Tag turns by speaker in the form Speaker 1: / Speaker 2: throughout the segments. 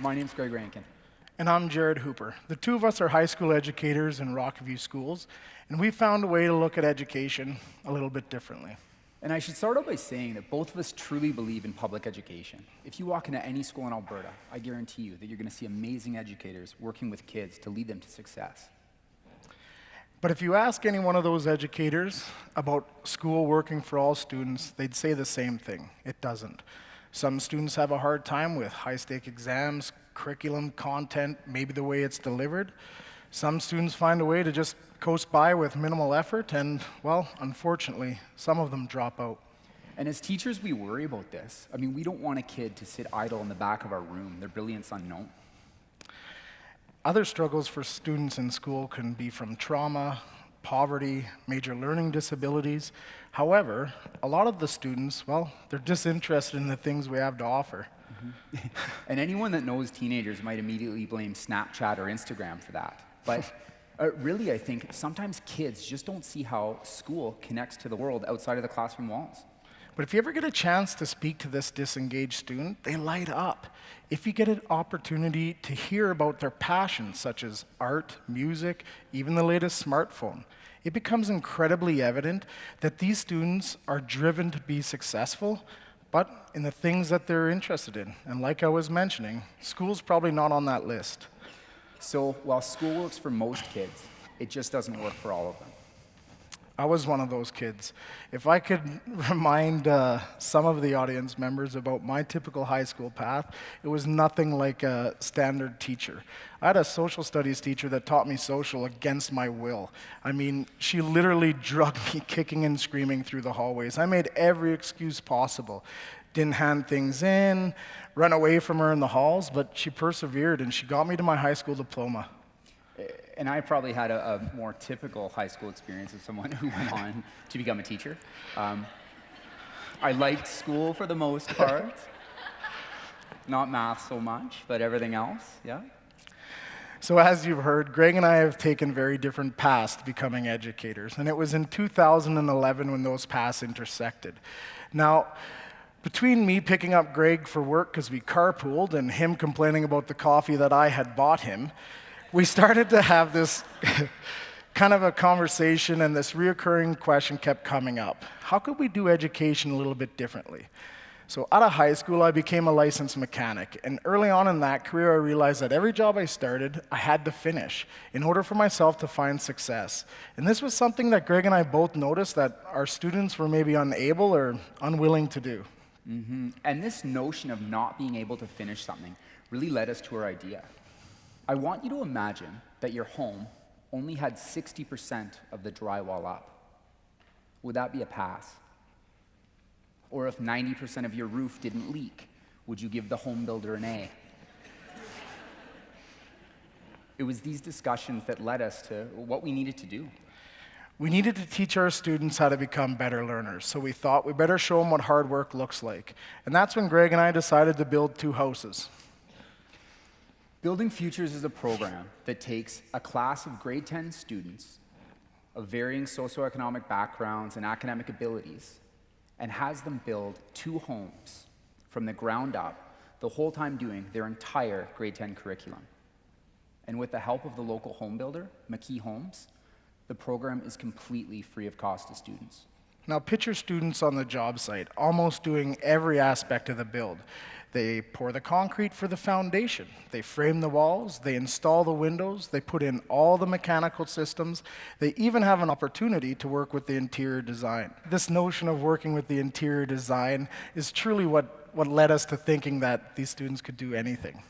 Speaker 1: My name's Greg Rankin.
Speaker 2: And I'm Jarett Hooper. The two of us are high school educators in Rockview schools, and we found a way to look at education a little bit differently.
Speaker 1: And I should start out by saying that both of us truly believe in public education. If you walk into any school in Alberta, I guarantee you that you're going to see amazing educators working with kids to lead them to success.
Speaker 2: But if you ask any one of those educators about school working for all students, they'd say the same thing. It doesn't. Some students have a hard time with high-stake exams, curriculum, content, maybe the way it's delivered. Some students find a way to just coast by with minimal effort, and, well, unfortunately, some of them drop out.
Speaker 1: And as teachers, we worry about this. I mean, we don't want a kid to sit idle in the back of our room. Their brilliance unknown.
Speaker 2: Other struggles for students in school can be from trauma, poverty, major learning disabilities. However, a lot of the students, well, they're disinterested in the things we have to offer.
Speaker 1: Mm-hmm. And anyone that knows teenagers might immediately blame Snapchat or Instagram for that. But really, I think sometimes kids just don't see how school connects to the world outside of the classroom walls.
Speaker 2: But if you ever get a chance to speak to this disengaged student, they light up. If you get an opportunity to hear about their passions, such as art, music, even the latest smartphone, it becomes incredibly evident that these students are driven to be successful, but in the things that they're interested in. And like I was mentioning, school's probably not on that list.
Speaker 1: So while school works for most kids, it just doesn't work for all of them.
Speaker 2: I was one of those kids. If I could remind some of the audience members about my typical high school path, it was nothing like a standard teacher. I had a social studies teacher that taught me social against my will. I mean, she literally drugged me kicking and screaming through the hallways. I made every excuse possible. Didn't hand things in, run away from her in the halls, but she persevered and she got me to my high school diploma.
Speaker 1: And I probably had a more typical high school experience as someone who went on to become a teacher. I liked school for the most part. Not math so much, but everything else, yeah.
Speaker 2: So as you've heard, Greg and I have taken very different paths to becoming educators. And it was in 2011 when those paths intersected. Now, between me picking up Greg for work because we carpooled and him complaining about the coffee that I had bought him, we started to have this kind of a conversation, and this reoccurring question kept coming up. How could we do education a little bit differently? So out of high school, I became a licensed mechanic, and early on in that career, I realized that every job I started, I had to finish in order for myself to find success. And this was something that Greg and I both noticed that our students were maybe unable or unwilling to do.
Speaker 1: Mm-hmm. And this notion of not being able to finish something really led us to our idea. I want you to imagine that your home only had 60% of the drywall up. Would that be a pass? Or if 90% of your roof didn't leak, would you give the home builder an A? It was these discussions that led us to what we needed to do.
Speaker 2: We needed to teach our students how to become better learners, so we thought we better show them what hard work looks like. And that's when Greg and I decided to build 2 houses.
Speaker 1: Building Futures is a program that takes a class of grade 10 students of varying socioeconomic backgrounds and academic abilities and has them build 2 homes from the ground up, the whole time doing their entire grade 10 curriculum. And with the help of the local home builder, McKee Homes, the program is completely free of cost to students.
Speaker 2: Now picture students on the job site, almost doing every aspect of the build. They pour the concrete for the foundation. They frame the walls. They install the windows. They put in all the mechanical systems. They even have an opportunity to work with the interior design. This notion of working with the interior design is truly what led us to thinking that these students could do anything.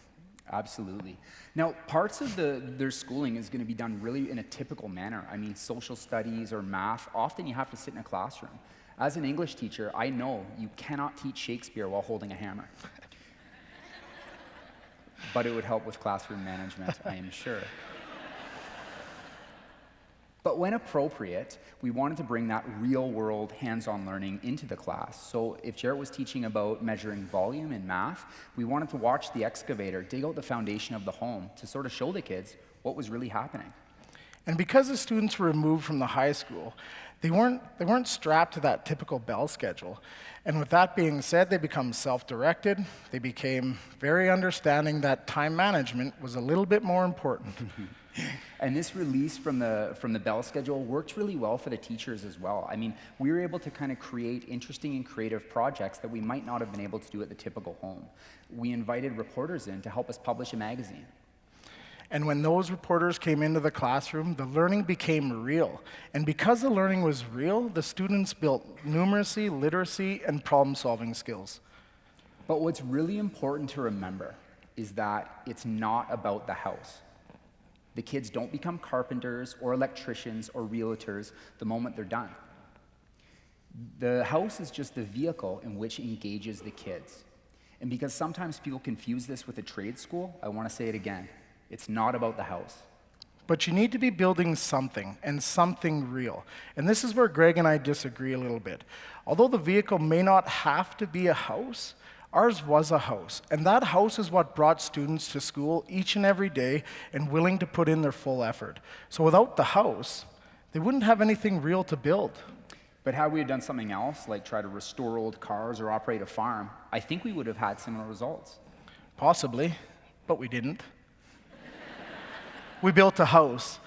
Speaker 1: Absolutely. Now, parts of their schooling is going to be done really in a typical manner. I mean, social studies or math, often you have to sit in a classroom. As an English teacher, I know you cannot teach Shakespeare while holding a hammer. But it would help with classroom management, I am sure. But when appropriate, we wanted to bring that real-world hands-on learning into the class. So if Jarett was teaching about measuring volume in math, we wanted to watch the excavator dig out the foundation of the home to sort of show the kids what was really happening.
Speaker 2: And because the students were removed from the high school, they weren't strapped to that typical bell schedule. And with that being said, they become self-directed. They became very understanding that time management was a little bit more important.
Speaker 1: And this release from the bell schedule worked really well for the teachers as well. I mean, we were able to kind of create interesting and creative projects that we might not have been able to do at the typical home. We invited reporters in to help us publish a magazine.
Speaker 2: And when those reporters came into the classroom, the learning became real. And because the learning was real, the students built numeracy, literacy, and problem-solving skills.
Speaker 1: But what's really important to remember is that it's not about the house. The kids don't become carpenters or electricians or realtors the moment they're done. The house is just the vehicle in which engages the kids. And because sometimes people confuse this with a trade school, I want to say it again. It's not about the house.
Speaker 2: But you need to be building something, and something real. And this is where Greg and I disagree a little bit. Although the vehicle may not have to be a house, ours was a house. And that house is what brought students to school each and every day and willing to put in their full effort. So without the house, they wouldn't have anything real to build.
Speaker 1: But had we done something else, like try to restore old cars or operate a farm, I think we would have had similar results.
Speaker 2: Possibly, but we didn't. We built a house,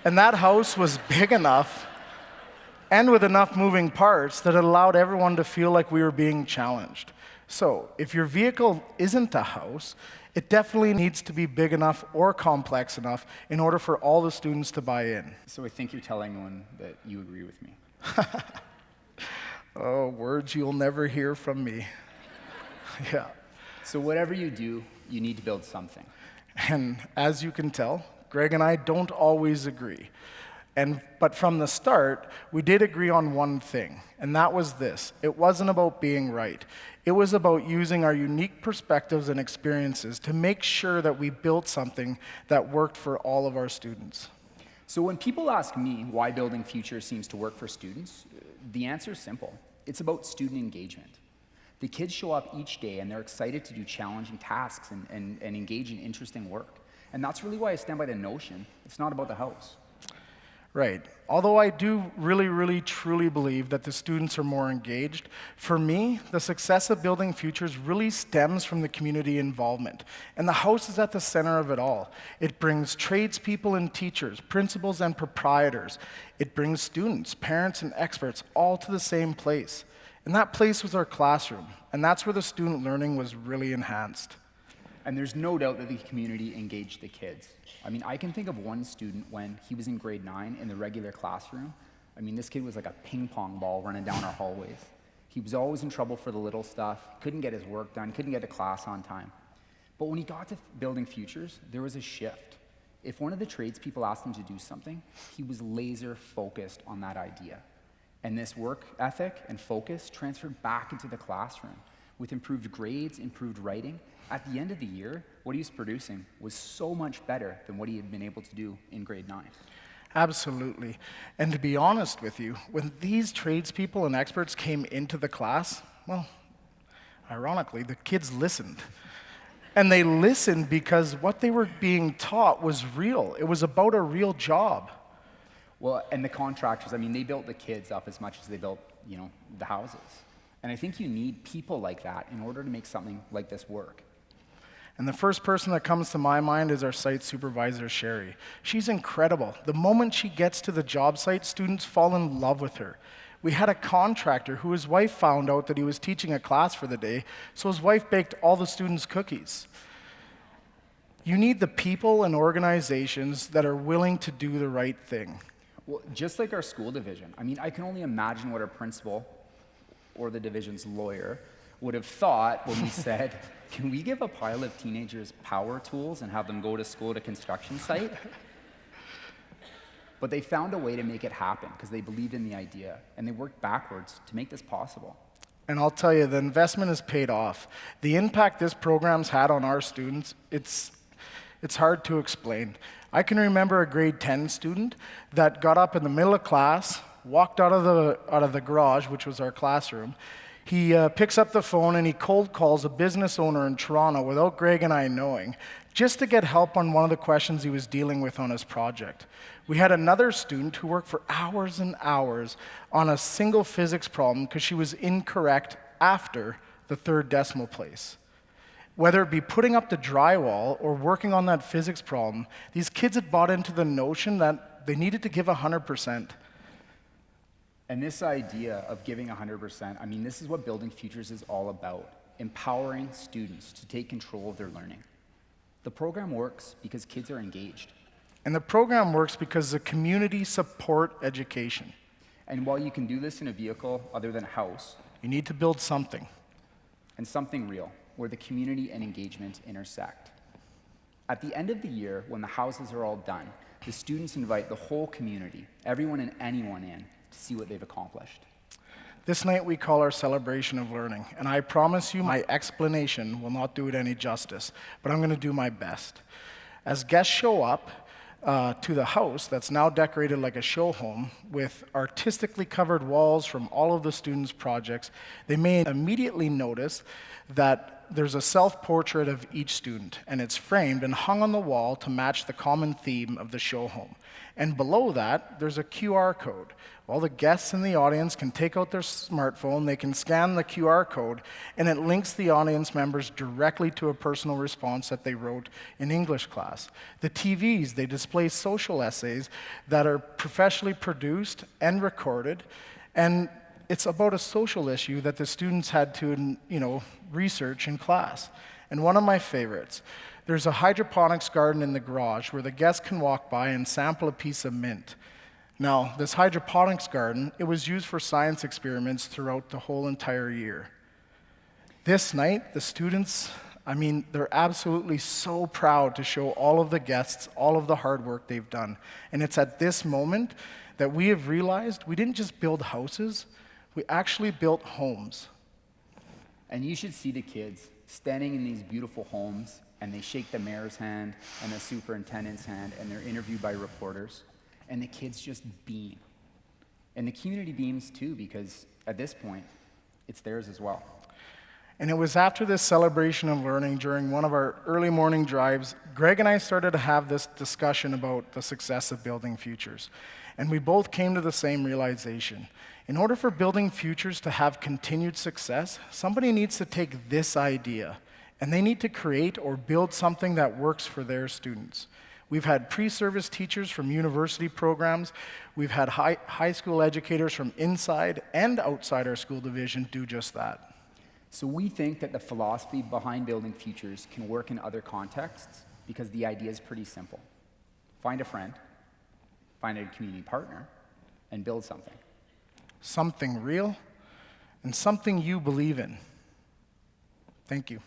Speaker 2: and that house was big enough and with enough moving parts that it allowed everyone to feel like we were being challenged. So, if your vehicle isn't a house, it definitely needs to be big enough or complex enough in order for all the students to buy in.
Speaker 1: So I think you're telling one that you agree with me.
Speaker 2: Oh, words you'll never hear from me. Yeah.
Speaker 1: So whatever you do, you need to build something.
Speaker 2: And as you can tell, Greg and I don't always agree. But from the start, we did agree on one thing, and that was this. It wasn't about being right. It was about using our unique perspectives and experiences to make sure that we built something that worked for all of our students.
Speaker 1: So when people ask me why Building Futures seems to work for students, the answer is simple. It's about student engagement. The kids show up each day and they're excited to do challenging tasks and engage in interesting work. And that's really why I stand by the notion it's not about the house.
Speaker 2: Right. Although I do really, truly believe that the students are more engaged, for me, the success of Building Futures really stems from the community involvement. And the house is at the center of it all. It brings tradespeople and teachers, principals and proprietors. It brings students, parents, and experts all to the same place. And that place was our classroom. And that's where the student learning was really enhanced.
Speaker 1: And there's no doubt that the community engaged the kids. I mean, I can think of one student when he was in grade 9 in the regular classroom. I mean, this kid was like a ping pong ball running down our hallways. He was always in trouble for the little stuff, couldn't get his work done, couldn't get to class on time. But when he got to Building Futures, there was a shift. If one of the tradespeople asked him to do something, he was laser focused on that idea. And this work ethic and focus transferred back into the classroom with improved grades, improved writing. At the end of the year, what he was producing was so much better than what he had been able to do in grade 9.
Speaker 2: Absolutely. And to be honest with you, when these tradespeople and experts came into the class, well, ironically, the kids listened. And they listened because what they were being taught was real. It was about a real job.
Speaker 1: Well, and the contractors, I mean, they built the kids up as much as they built, the houses. And I think you need people like that in order to make something like this work.
Speaker 2: And the first person that comes to my mind is our site supervisor, Sherry. She's incredible. The moment she gets to the job site, students fall in love with her. We had a contractor who his wife found out that he was teaching a class for the day, so his wife baked all the students cookies. You need the people and organizations that are willing to do the right thing.
Speaker 1: Well, just like our school division. I mean, I can only imagine what our principal or the division's lawyer would have thought when we said, can we give a pile of teenagers power tools and have them go to school at a construction site? But they found a way to make it happen because they believed in the idea and they worked backwards to make this possible.
Speaker 2: And I'll tell you, the investment has paid off. The impact this program's had on our students, it's hard to explain. I can remember a grade 10 student that got up in the middle of class, walked out of the garage, which was our classroom. He picks up the phone and he cold calls a business owner in Toronto without Greg and I knowing, just to get help on one of the questions he was dealing with on his project. We had another student who worked for hours and hours on a single physics problem because she was incorrect after the third decimal place. Whether it be putting up the drywall or working on that physics problem, these kids had bought into the notion that they needed to give 100%.
Speaker 1: And this idea of giving 100%, I mean, this is what Building Futures is all about, empowering students to take control of their learning. The program works because kids are engaged.
Speaker 2: And the program works because the community support education.
Speaker 1: And while you can do this in a vehicle other than a house,
Speaker 2: You need to build something.
Speaker 1: and something real, where the community and engagement intersect. At the end of the year, when the houses are all done, the students invite the whole community, everyone and anyone in, to see what they've accomplished.
Speaker 2: This night we call our celebration of learning, and I promise you my explanation will not do it any justice, but I'm going to do my best. As guests show up to the house that's now decorated like a show home with artistically covered walls from all of the students' projects, they may immediately notice that there's a self-portrait of each student, and it's framed and hung on the wall to match the common theme of the show home. And below that, there's a QR code. All the guests in the audience can take out their smartphone, they can scan the QR code, and it links the audience members directly to a personal response that they wrote in English class. The TVs, they display social essays that are professionally produced and recorded, and it's about a social issue that the students had to, research in class. And one of my favorites, there's a hydroponics garden in the garage where the guests can walk by and sample a piece of mint. Now, this hydroponics garden, it was used for science experiments throughout the whole entire year. This night, the students, they're absolutely so proud to show all of the guests all of the hard work they've done. And it's at this moment that we have realized we didn't just build houses, we actually built homes.
Speaker 1: And you should see the kids standing in these beautiful homes, and they shake the mayor's hand and the superintendent's hand, and they're interviewed by reporters, and the kids just beam. And the community beams too, because at this point, it's theirs as well.
Speaker 2: And it was after this celebration of learning during one of our early morning drives, Greg and I started to have this discussion about the success of Building Futures. And we both came to the same realization. In order for Building Futures to have continued success, somebody needs to take this idea, and they need to create or build something that works for their students. We've had pre-service teachers from university programs. We've had high school educators from inside and outside our school division do just that.
Speaker 1: So we think that the philosophy behind Building Futures can work in other contexts because the idea is pretty simple. Find a friend, find a community partner, and build something.
Speaker 2: Something real and something you believe in. Thank you.